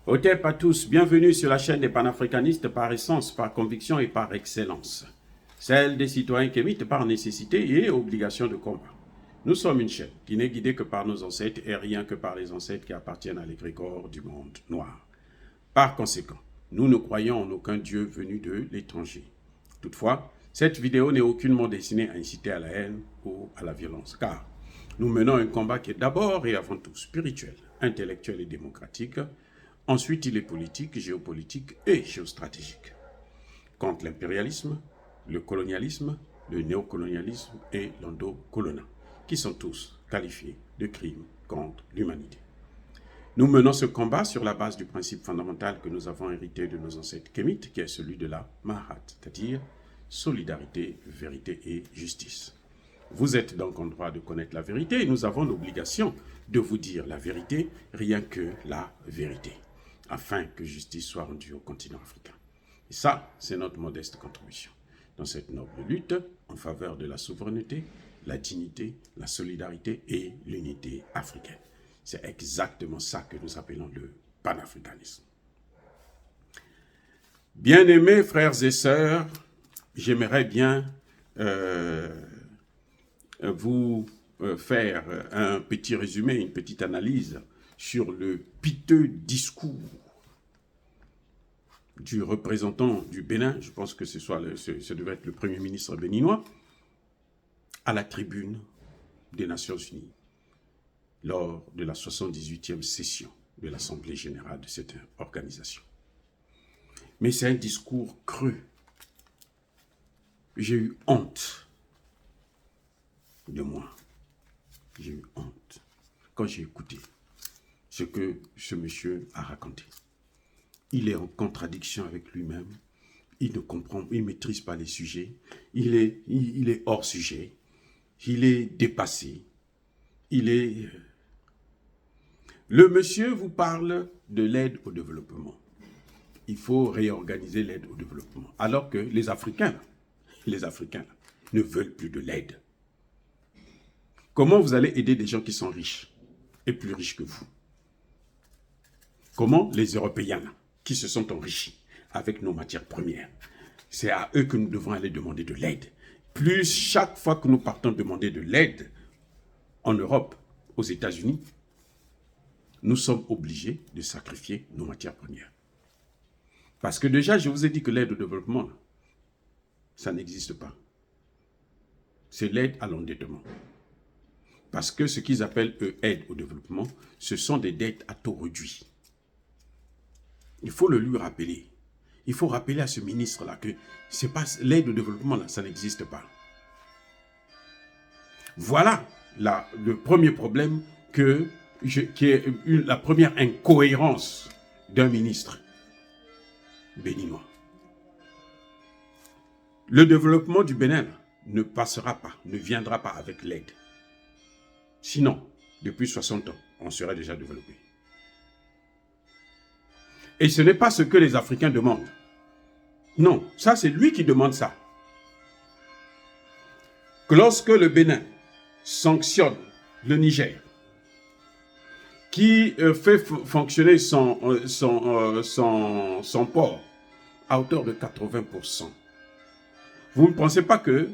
Otep à tous, bienvenue sur la chaîne des panafricanistes par essence, par conviction et par excellence. Celle des citoyens kémites par nécessité et obligation de combat. Nous sommes une chaîne qui n'est guidée que par nos ancêtres et rien que par les ancêtres qui appartiennent à l'égrégore du monde noir. Par conséquent, nous ne croyons en aucun dieu venu de l'étranger. Toutefois, cette vidéo n'est aucunement destinée à inciter à la haine ou à la violence, car nous menons un combat qui est d'abord et avant tout spirituel, intellectuel et démocratique. Ensuite, il est politique, géopolitique et géostratégique. Contre l'impérialisme, le colonialisme, le néocolonialisme et l'endocolonat, qui sont tous qualifiés de crimes contre l'humanité. Nous menons ce combat sur la base du principe fondamental que nous avons hérité de nos ancêtres kémites, qui est celui de la Mahat, c'est-à-dire solidarité, vérité et justice. Vous êtes donc en droit de connaître la vérité et nous avons l'obligation de vous dire la vérité, rien que la vérité, afin que justice soit rendue au continent africain. Et ça, c'est notre modeste contribution dans cette noble lutte en faveur de la souveraineté, la dignité, la solidarité et l'unité africaine. C'est exactement ça que nous appelons le panafricanisme. Bien-aimés frères et sœurs, j'aimerais bien vous faire un petit résumé, une petite analyse sur le piteux discours du représentant du Bénin, je pense que ce devait être le Premier ministre béninois, à la tribune des Nations Unies, lors de la 78e session de l'Assemblée générale de cette organisation. Mais c'est un discours creux. J'ai eu honte de moi. J'ai eu honte quand j'ai écouté ce que ce monsieur a raconté. Il est en contradiction avec lui-même. Il ne comprend, il ne maîtrise pas les sujets. Il est hors sujet. Il est dépassé. Le monsieur vous parle de l'aide au développement. Il faut réorganiser l'aide au développement. Alors que les Africains ne veulent plus de l'aide. Comment vous allez aider des gens qui sont riches et plus riches que vous? Comment les Européens qui se sont enrichis avec nos matières premières, c'est à eux que nous devons aller demander de l'aide. Plus chaque fois que nous partons demander de l'aide en Europe, aux États-Unis, nous sommes obligés de sacrifier nos matières premières. Parce que déjà, je vous ai dit que l'aide au développement, ça n'existe pas. C'est l'aide à l'endettement. Parce que ce qu'ils appellent, eux, aide au développement, ce sont des dettes à taux réduit. Il faut le lui rappeler. Il faut rappeler à ce ministre-là que c'est pas l'aide au développement, là, ça n'existe pas. Voilà le premier problème qui est la première incohérence d'un ministre béninois. Le développement du Bénin ne passera pas, ne viendra pas avec l'aide. Sinon, depuis 60 ans, on serait déjà développé. Et ce n'est pas ce que les Africains demandent. Non, ça c'est lui qui demande ça. Que lorsque le Bénin sanctionne le Niger, qui fait fonctionner son port à hauteur de 80%, vous ne pensez pas que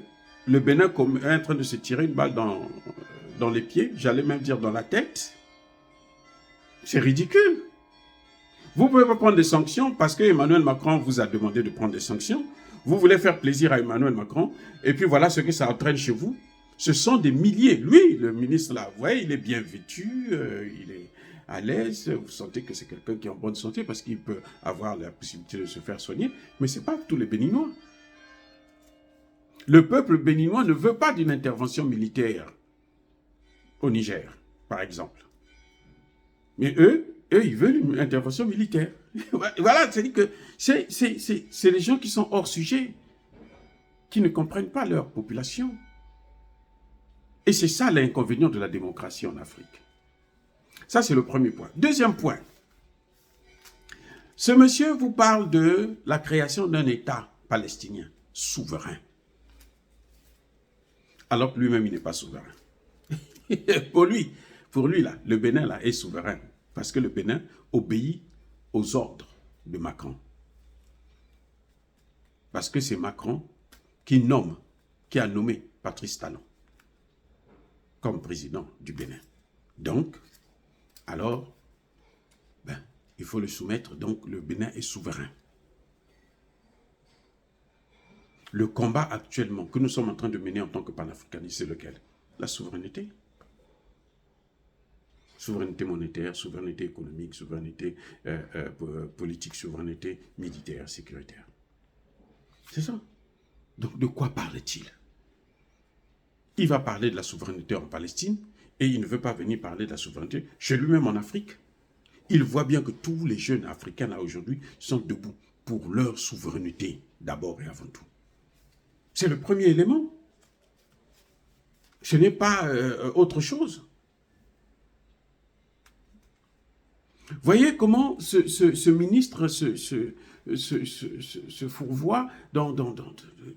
le Bénin est en train de se tirer une balle dans les pieds, j'allais même dire dans la tête? C'est ridicule. Vous ne pouvez pas prendre des sanctions parce que Emmanuel Macron vous a demandé de prendre des sanctions. Vous voulez faire plaisir à Emmanuel Macron et puis voilà ce que ça entraîne chez vous. Ce sont des milliers. Lui, le ministre là, vous voyez, il est bien vêtu, il est à l'aise. Vous sentez que c'est quelqu'un qui est en bonne santé parce qu'il peut avoir la possibilité de se faire soigner. Mais ce n'est pas tous les Béninois. Le peuple béninois ne veut pas d'une intervention militaire au Niger, par exemple. Mais eux, ils veulent une intervention militaire. Voilà, c'est-à-dire que c'est les gens qui sont hors sujet, qui ne comprennent pas leur population. Et c'est ça l'inconvénient de la démocratie en Afrique. Ça, c'est le premier point. Deuxième point. Ce monsieur vous parle de la création d'un État palestinien souverain. Alors que lui-même, il n'est pas souverain. Pour lui là, le Bénin là, est souverain. Parce que le Bénin obéit aux ordres de Macron. Parce que c'est Macron qui a nommé Patrice Talon comme président du Bénin. Donc, alors, il faut le soumettre, donc le Bénin est souverain. Le combat actuellement que nous sommes en train de mener en tant que panafricanistes, c'est lequel? La souveraineté. Souveraineté monétaire, souveraineté économique, souveraineté politique, souveraineté militaire, sécuritaire. C'est ça. Donc de quoi parle-t-il? Il va parler de la souveraineté en Palestine et il ne veut pas venir parler de la souveraineté chez lui-même en Afrique. Il voit bien que tous les jeunes africains là aujourd'hui sont debout pour leur souveraineté d'abord et avant tout. C'est le premier élément. Ce n'est pas autre chose. Voyez comment ce ministre se fourvoie dans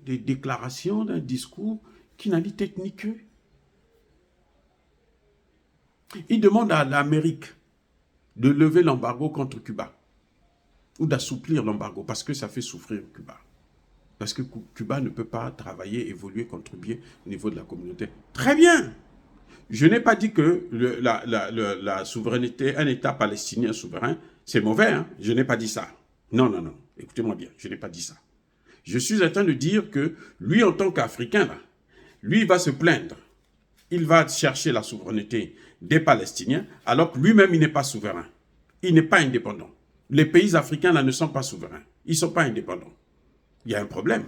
des déclarations, d'un discours qui n'a ni tête ni queue. Il demande à l'Amérique de lever l'embargo contre Cuba ou d'assouplir l'embargo parce que ça fait souffrir Cuba. Parce que Cuba ne peut pas travailler, évoluer, contribuer au niveau de la communauté. Très bien. Je n'ai pas dit que la souveraineté, un État palestinien souverain, c'est mauvais. Hein? Je n'ai pas dit ça. Non, non, non. Écoutez-moi bien, je n'ai pas dit ça. Je suis en train de dire que lui, en tant qu'Africain, lui, il va se plaindre. Il va chercher la souveraineté des Palestiniens, alors que lui-même, il n'est pas souverain. Il n'est pas indépendant. Les pays africains, là, ne sont pas souverains. Ils ne sont pas indépendants. Il y a un problème.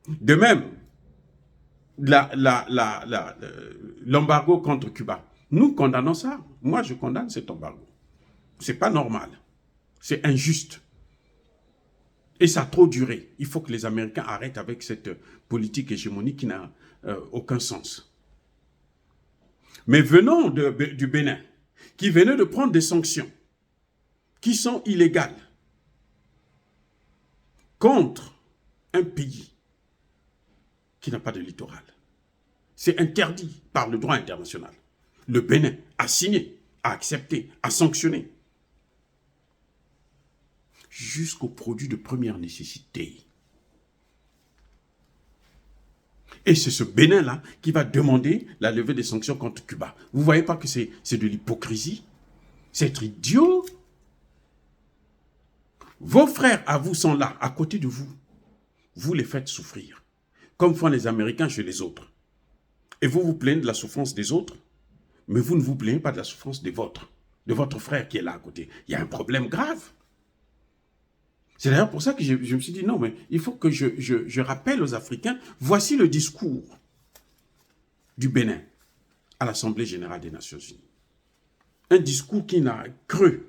De même, l'embargo contre Cuba. Nous condamnons ça. Moi, je condamne cet embargo. Ce n'est pas normal. C'est injuste. Et ça a trop duré. Il faut que les Américains arrêtent avec cette politique hégémonique qui n'a aucun sens. Mais venant du Bénin, qui venait de prendre des sanctions qui sont illégales contre un pays qui n'a pas de littoral. C'est interdit par le droit international. Le Bénin a signé, a accepté, a sanctionné. Jusqu'aux produits de première nécessité. Et c'est ce Bénin-là qui va demander la levée des sanctions contre Cuba. Vous ne voyez pas que c'est de l'hypocrisie? C'est être idiot. Vos frères à vous sont là, à côté de vous. Vous les faites souffrir, comme font les Américains chez les autres. Et vous vous plaignez de la souffrance des autres, mais vous ne vous plaignez pas de la souffrance de votre frère qui est là à côté. Il y a un problème grave. C'est d'ailleurs pour ça que je me suis dit, non, mais il faut que je rappelle aux Africains, voici le discours du Bénin à l'Assemblée générale des Nations unies. Un discours qui n'a creux.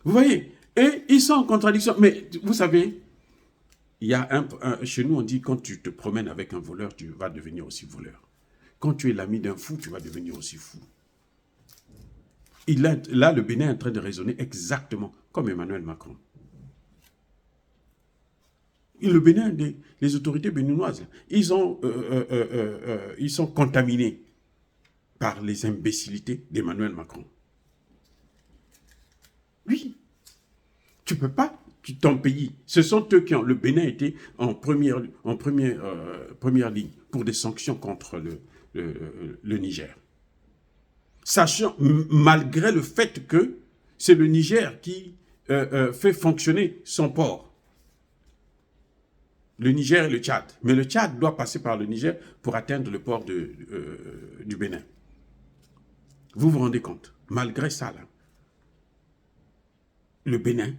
Vous voyez, et ils sont en contradiction. Mais vous savez, il y a chez nous on dit, quand tu te promènes avec un voleur, tu vas devenir aussi voleur. Quand tu es l'ami d'un fou, tu vas devenir aussi fou. Là, le Bénin est en train de raisonner exactement comme Emmanuel Macron. Et le Bénin, les autorités béninoises, ils sont contaminés par les imbécilités d'Emmanuel Macron. Oui. Tu ne peux pas, ton pays, ce sont eux qui ont, le Bénin était en première ligne pour des sanctions contre le Niger. Sachant, malgré le fait que c'est le Niger qui fait fonctionner son port. Le Niger et le Tchad. Mais le Tchad doit passer par le Niger pour atteindre le port du Bénin. Vous vous rendez compte? Malgré ça, là, le Bénin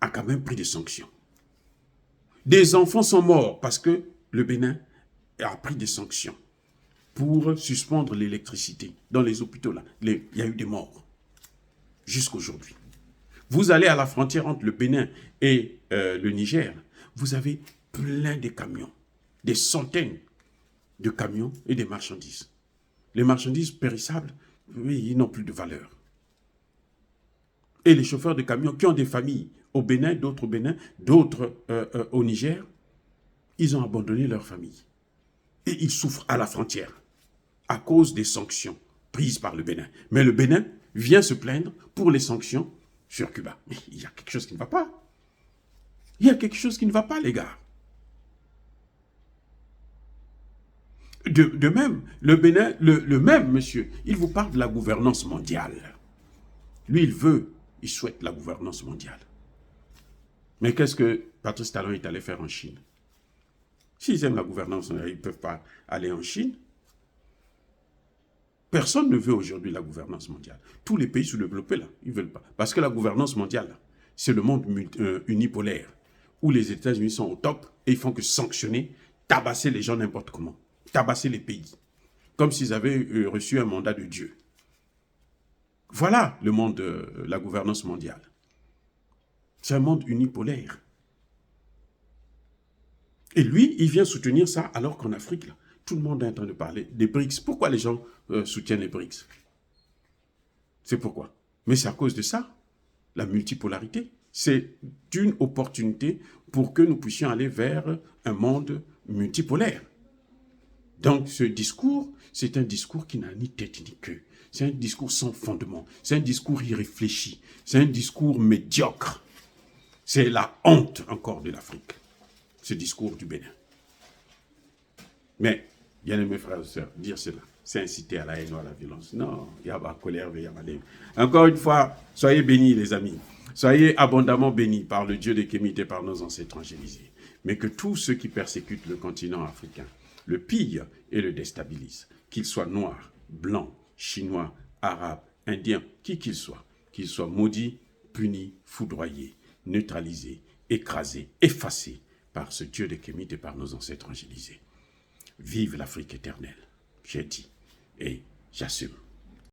a quand même pris des sanctions. Des enfants sont morts parce que le Bénin a pris des sanctions pour suspendre l'électricité. Dans les hôpitaux, là, il y a eu des morts jusqu'aujourd'hui. Vous allez à la frontière entre le Bénin et le Niger, vous avez plein de camions, des centaines de camions et des marchandises. Les marchandises périssables, oui, ils n'ont plus de valeur. Et les chauffeurs de camions qui ont des familles au Bénin, d'autres au Bénin, d'autres au Niger, ils ont abandonné leur famille. Et ils souffrent à la frontière à cause des sanctions prises par le Bénin. Mais le Bénin vient se plaindre pour les sanctions sur Cuba. Mais il y a quelque chose qui ne va pas. Il y a quelque chose qui ne va pas, les gars. De même, le Bénin, le même monsieur, il vous parle de la gouvernance mondiale. Lui, il souhaite la gouvernance mondiale. Mais qu'est-ce que Patrice Talon est allé faire en Chine? S'ils aiment la gouvernance mondiale, ils ne peuvent pas aller en Chine. Personne ne veut aujourd'hui la gouvernance mondiale. Tous les pays sous-développés, là, ils ne veulent pas. Parce que la gouvernance mondiale, c'est le monde unipolaire, où les États-Unis sont au top et ils font que sanctionner, tabasser les gens n'importe comment, tabasser les pays, comme s'ils avaient reçu un mandat de Dieu. Voilà le monde de la gouvernance mondiale. C'est un monde unipolaire. Et lui, il vient soutenir ça alors qu'en Afrique, là, tout le monde est en train de parler des BRICS. Pourquoi les gens soutiennent les BRICS? C'est pourquoi. Mais c'est à cause de ça, la multipolarité. C'est une opportunité pour que nous puissions aller vers un monde multipolaire. Donc ce discours, c'est un discours qui n'a ni tête ni queue. C'est un discours sans fondement. C'est un discours irréfléchi. C'est un discours médiocre. C'est la honte encore de l'Afrique, ce discours du Bénin. Mais, bien aimés frères et sœurs, dire cela, c'est inciter à la haine ou à la violence. Non, il y a la colère, il y a la haine. Encore une fois, soyez bénis les amis. Soyez abondamment bénis par le Dieu des Kémites et par nos ancêtres angélisés. Mais que tous ceux qui persécutent le continent africain le pillent et le déstabilisent, qu'ils soient noirs, blancs, chinois, arabes, indiens, qui qu'ils soient maudits, punis, foudroyés, neutralisés, écrasés, effacés par ce Dieu des Kémites et par nos ancêtres angélisés. Vive l'Afrique éternelle, j'ai dit, et j'assume.